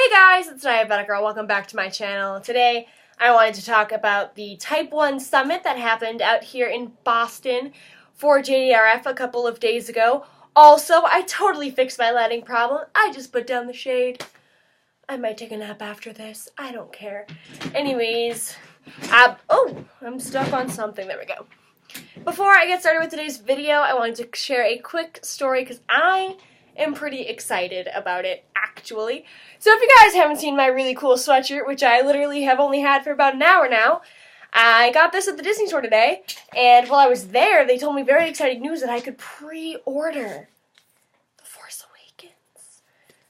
Hey guys, it's Diabetic Girl. Welcome back to my channel. Today, I wanted to talk about the Type 1 Summit that happened out here in Boston for JDRF a couple of days ago. Also, I totally fixed my lighting problem. I just put down the shade. I might take a nap after this. I don't care. Anyways, I'm stuck on something. There we go. Before I get started with today's video, I wanted to share a quick story because I am pretty excited about it, actually. So if you guys haven't seen my really cool sweatshirt, which I literally have only had for about an hour now, I got this at the Disney store today, and while I was there, they told me very exciting news that I could pre-order The Force Awakens.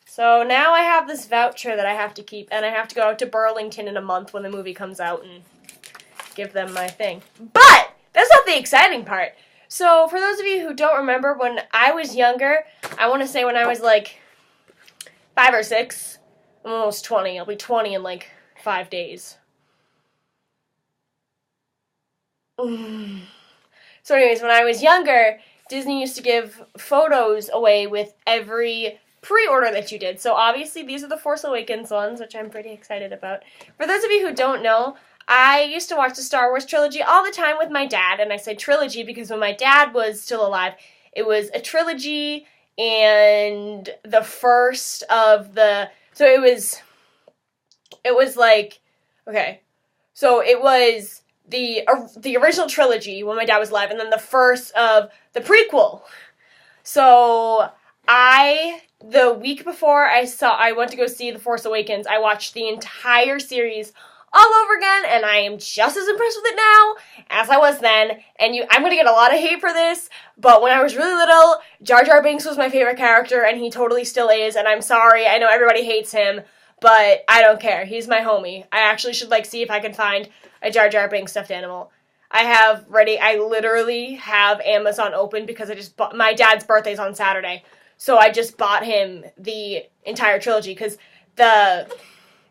So now I have this voucher that I have to keep, and I have to go out to Burlington in a month when the movie comes out and give them my thing. But that's not the exciting part. So, for those of you who don't remember, when I was younger, I want to say when I was like 5 or 6, I'm almost 20. I'll be 20 in like 5 days. So anyways, when I was younger, Disney used to give photos away with every pre-order that you did. So obviously these are the Force Awakens ones, which I'm pretty excited about. For those of you who don't know, I used to watch the Star Wars trilogy all the time with my dad, and I say trilogy because when my dad was still alive, it was a trilogy and the first of the, so it was like, okay, so it was the original trilogy when my dad was alive, and then the first of the prequel. So the week before I went to go see The Force Awakens, I watched the entire series all over again, and I am just as impressed with it now as I was then, and I'm going to get a lot of hate for this, but when I was really little, Jar Jar Binks was my favorite character, and he totally still is, and I'm sorry, I know everybody hates him, but I don't care. He's my homie. I actually should, see if I can find a Jar Jar Binks stuffed animal. I literally have Amazon open because I just bought, my dad's birthday's on Saturday, so I just bought him the entire trilogy, because I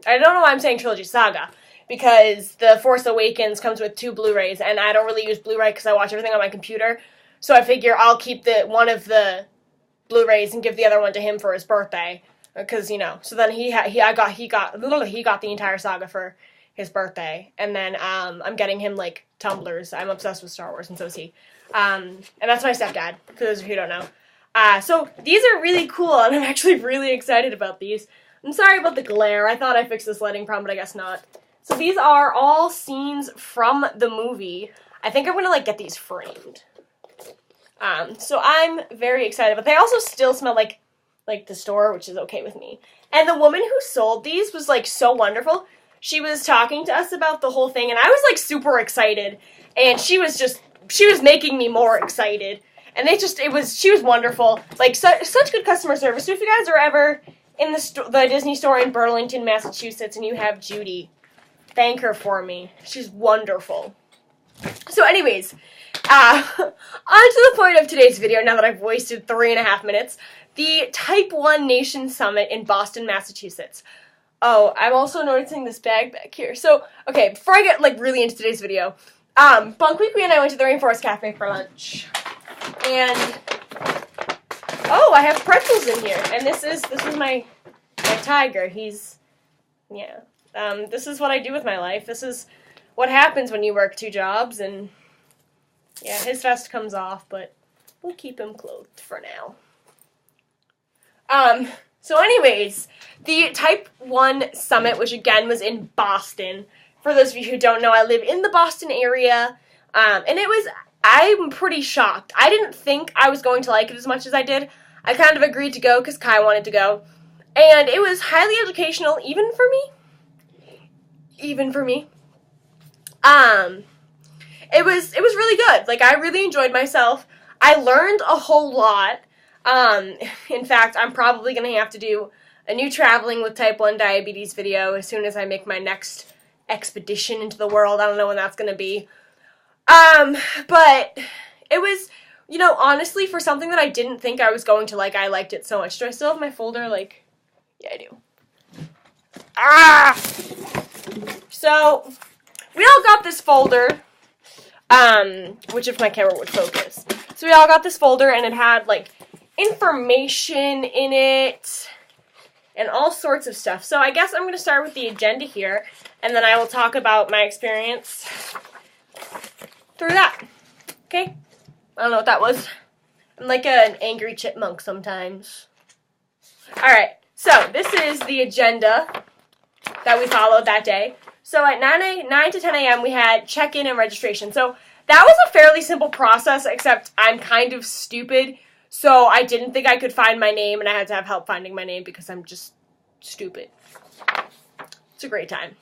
don't know why I'm saying trilogy, saga, because The Force Awakens comes with 2 Blu-rays, and I don't really use Blu-ray because I watch everything on my computer, so I figure I'll keep one of the Blu-rays and give the other one to him for his birthday, because, so then he got the entire saga for his birthday, and then, I'm getting him, tumblers. I'm obsessed with Star Wars, and so is he, and that's my stepdad, for those of you who don't know. So these are really cool, and I'm actually really excited about these. I'm sorry about the glare. I thought I fixed this lighting problem, but I guess not. So these are all scenes from the movie. I think I'm going to, get these framed. So I'm very excited, but they also still smell like the store, which is okay with me. And the woman who sold these was, so wonderful. She was talking to us about the whole thing, and I was, super excited. And she was making me more excited. And she was wonderful. Such good customer service. So if you guys are ever in the Disney store in Burlington, Massachusetts, and you have Judy, thank her for me. She's wonderful. So anyways, on to the point of today's video, now that I've wasted 3.5 minutes, the Type 1 Nation Summit in Boston, Massachusetts. Oh, I'm also noticing this bag back here. So, okay, before I get, really into today's video, Bonquiqui and I went to the Rainforest Cafe for lunch. And, oh, I have pretzels in here. And this is my tiger. He's, yeah. This is what I do with my life. This is what happens when you work 2 jobs, and yeah, his vest comes off, but we'll keep him clothed for now. So anyways, the Type 1 Summit, which again was in Boston. For those of you who don't know, I live in the Boston area, and I'm pretty shocked. I didn't think I was going to like it as much as I did. I kind of agreed to go because Kai wanted to go, and it was highly educational, even for me. It was really good. I really enjoyed myself. I learned a whole lot. In fact, I'm probably going to have to do a new traveling with type 1 diabetes video as soon as I make my next expedition into the world. I don't know when that's going to be. But it was, honestly, for something that I didn't think I was going to like, I liked it so much. Do I still have my folder? Yeah, I do. So, we all got this folder, which if my camera would focus. So we all got this folder, and it had, information in it, and all sorts of stuff. So I guess I'm going to start with the agenda here, and then I will talk about my experience through that. Okay? I don't know what that was. I'm like an angry chipmunk sometimes. Alright, so this is the agenda that we followed that day. So at 9 to 10 a.m. we had check-in and registration. So that was a fairly simple process, except I'm kind of stupid. So I didn't think I could find my name, and I had to have help finding my name because I'm just stupid. It's a great time.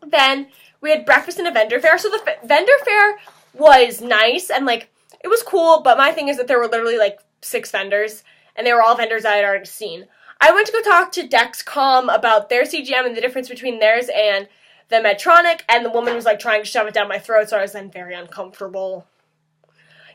Then we had breakfast and a vendor fair. So the vendor fair was nice, and like it was cool, but my thing is that there were literally like 6 vendors, and they were all vendors I had already seen. I went to go talk to Dexcom about their CGM and the difference between theirs and the Medtronic, and the woman was like trying to shove it down my throat, so I was then very uncomfortable.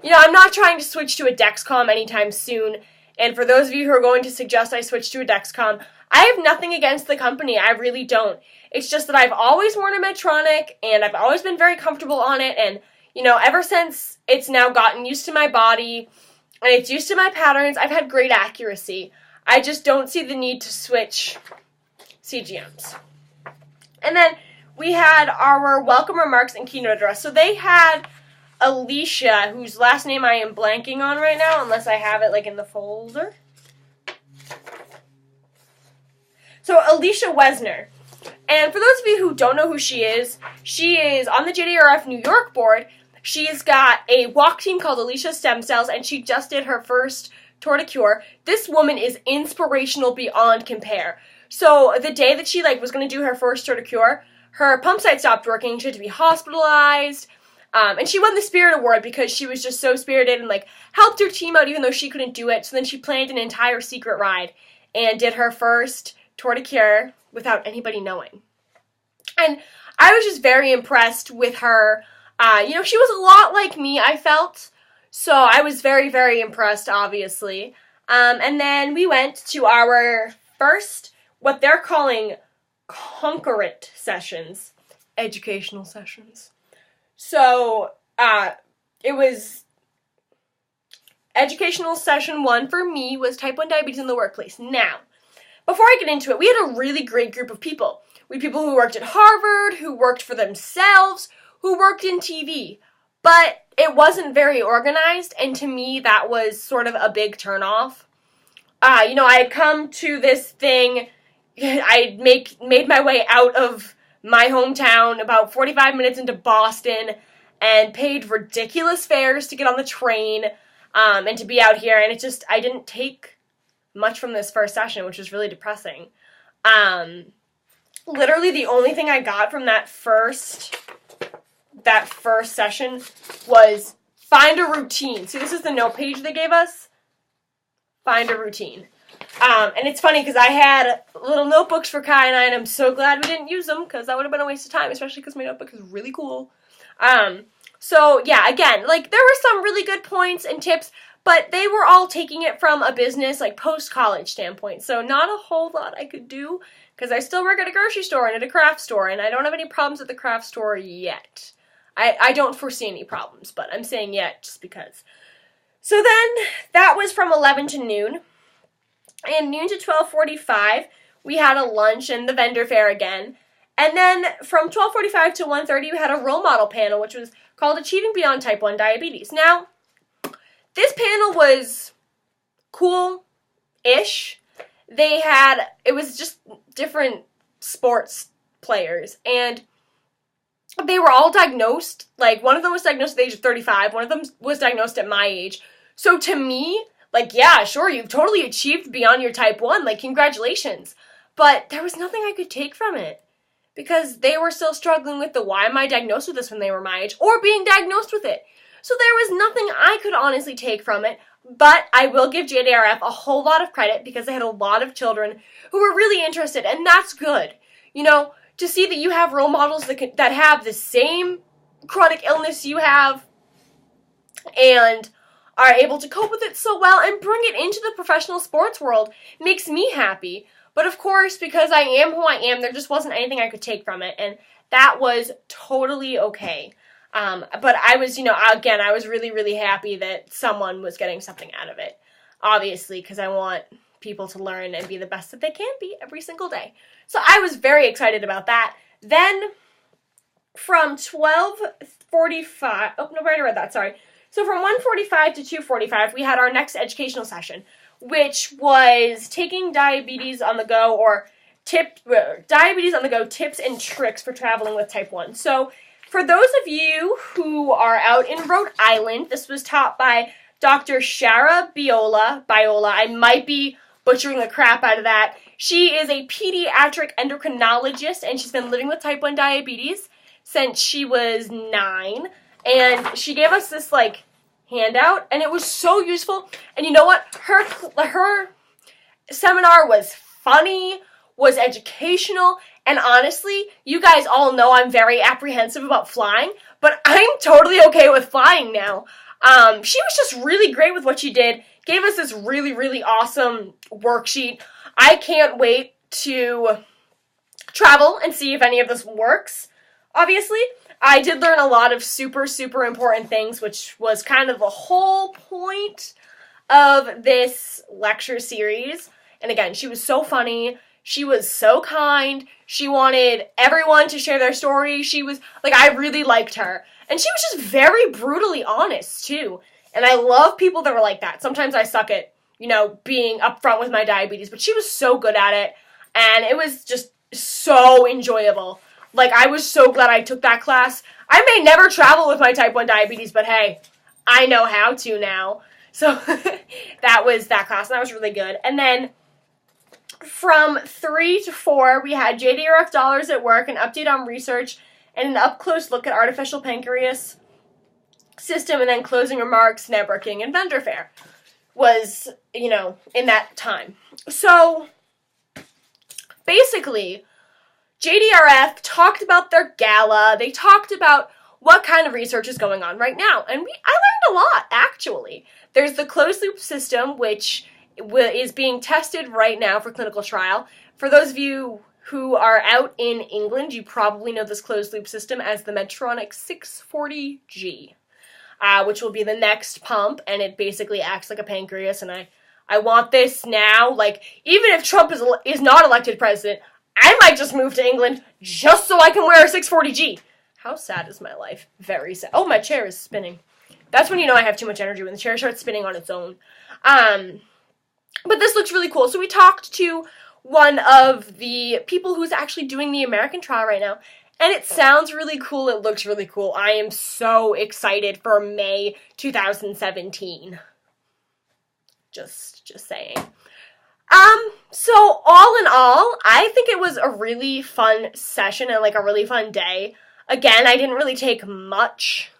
You know, I'm not trying to switch to a Dexcom anytime soon, and for those of you who are going to suggest I switch to a Dexcom, I have nothing against the company, I really don't. It's just that I've always worn a Medtronic, and I've always been very comfortable on it, and, you know, ever since it's now gotten used to my body, and it's used to my patterns, I've had great accuracy. I just don't see the need to switch CGMs. And then we had our welcome remarks and keynote address. So they had Alicia, whose last name I am blanking on right now, unless I have it like in the folder. So Alicia Wesner. And for those of you who don't know who she is on the JDRF New York board. She's got a walk team called Alicia Stem Cells, and she just did her first Tour de Cure. This woman is inspirational beyond compare. So the day that she was going to do her first Tour de Cure, her pump site stopped working. She had to be hospitalized. And she won the Spirit Award because she was just so spirited and helped her team out even though she couldn't do it. So then she planned an entire secret ride and did her first Tour de Cure without anybody knowing. And I was just very impressed with her. She was a lot like me, I felt. So I was very, very impressed, obviously. And then we went to our first, what they're calling concurrent sessions, educational sessions. So it was educational session 1 for me was type 1 diabetes in the workplace. Now, before I get into it, we had a really great group of people. We had people who worked at Harvard, who worked for themselves, who worked in TV. But it wasn't very organized, and to me, that was sort of a big turnoff. I had come to this thing, I made my way out of my hometown about 45 minutes into Boston, and paid ridiculous fares to get on the train, and to be out here, and I didn't take much from this first session, which was really depressing. Literally the only thing I got from that first session was find a routine. See, this is the note page they gave us. Find a routine. And it's funny because I had little notebooks for Kai and I, and I'm so glad we didn't use them because that would have been a waste of time, especially because my notebook is really cool. So yeah, again, there were some really good points and tips, but they were all taking it from a business, post-college standpoint. So not a whole lot I could do because I still work at a grocery store and at a craft store, and I don't have any problems at the craft store yet. I don't foresee any problems, but I'm saying yet just because. So then, that was from 11 to noon. And noon to 12:45, we had a lunch and the vendor fair again. And then from 12:45 to 1:30, we had a role model panel, which was called Achieving Beyond Type 1 Diabetes. Now, this panel was cool-ish. It was just different sports players, and they were all diagnosed. One of them was diagnosed at the age of 35. One of them was diagnosed at my age. So to me, yeah, sure, you've totally achieved beyond your type 1. Congratulations. But there was nothing I could take from it. Because they were still struggling with the why am I diagnosed with this when they were my age, or being diagnosed with it. So there was nothing I could honestly take from it. But I will give JDRF a whole lot of credit because they had a lot of children who were really interested. And that's good. To see that you have role models that have the same chronic illness you have and are able to cope with it so well and bring it into the professional sports world makes me happy. But of course, because I am who I am, there just wasn't anything I could take from it, and that was totally okay. But I was, again, I was really, really happy that someone was getting something out of it, obviously, because I want people to learn and be the best that they can be every single day. So I was very excited about that. Then from 12:45, oh, no, I already read that, sorry. So from 1:45 to 2:45, we had our next educational session, which was taking diabetes on the go, or diabetes on the go tips and tricks for traveling with type 1. So for those of you who are out in Rhode Island, this was taught by Dr. Shara Biola. I might be butchering the crap out of that. She is a pediatric endocrinologist, and she's been living with type 1 diabetes since she was 9. And she gave us this, handout, and it was so useful. And you know what? Her seminar was funny, was educational, and honestly, you guys all know I'm very apprehensive about flying, but I'm totally okay with flying now. She was just really great with what she did, gave us this really, really awesome worksheet. I can't wait to travel and see if any of this works, obviously. I did learn a lot of super, super important things, which was kind of the whole point of this lecture series. And again, she was so funny. She was so kind. She wanted everyone to share their story. She was, I really liked her. And she was just very brutally honest, too. And I love people that were like that. Sometimes I suck at, being upfront with my diabetes, but she was so good at it. And it was just so enjoyable. I was so glad I took that class. I may never travel with my type 1 diabetes, but hey, I know how to now. So that was that class, and that was really good. And then from 3 to 4, we had JDRF Dollars at Work, an update on research, and an up-close look at artificial pancreas system, and then closing remarks, networking, and vendor fair was, in that time. So basically, JDRF talked about their gala. They talked about what kind of research is going on right now. And I learned a lot, actually. There's the closed-loop system, which is being tested right now for clinical trial. For those of you who are out in England, you probably know this closed-loop system as the Medtronic 640G, which will be the next pump, and it basically acts like a pancreas, and I want this now. Even if Trump is not elected president, I might just move to England just so I can wear a 640G. How sad is my life? Very sad. Oh, my chair is spinning. That's when you know I have too much energy, when the chair starts spinning on its own. But this looks really cool. So we talked to one of the people who's actually doing the American trial right now, and it sounds really cool. It looks really cool. I am so excited for May 2017. Just saying. So all in all, I think it was a really fun session and a really fun day. Again, I didn't really take much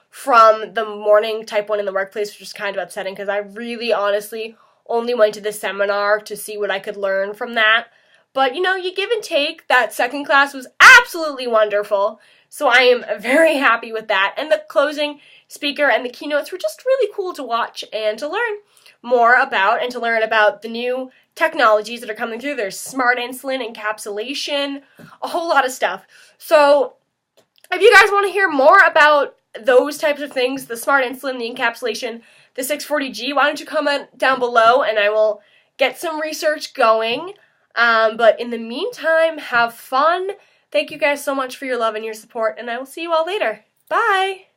from the morning type 1 in the workplace, which is kind of upsetting because I really honestly only went to the seminar to see what I could learn from that. But, you give and take. That second class was absolutely wonderful. So I am very happy with that. And the closing speaker and the keynotes were just really cool to watch and to learn more about, and to learn about the new technologies that are coming through. There's smart insulin, encapsulation, a whole lot of stuff. So if you guys want to hear more about those types of things, the smart insulin, the encapsulation, the 640G, why don't you comment down below and I will get some research going. But in the meantime, have fun. Thank you guys so much for your love and your support, and I will see you all later. Bye!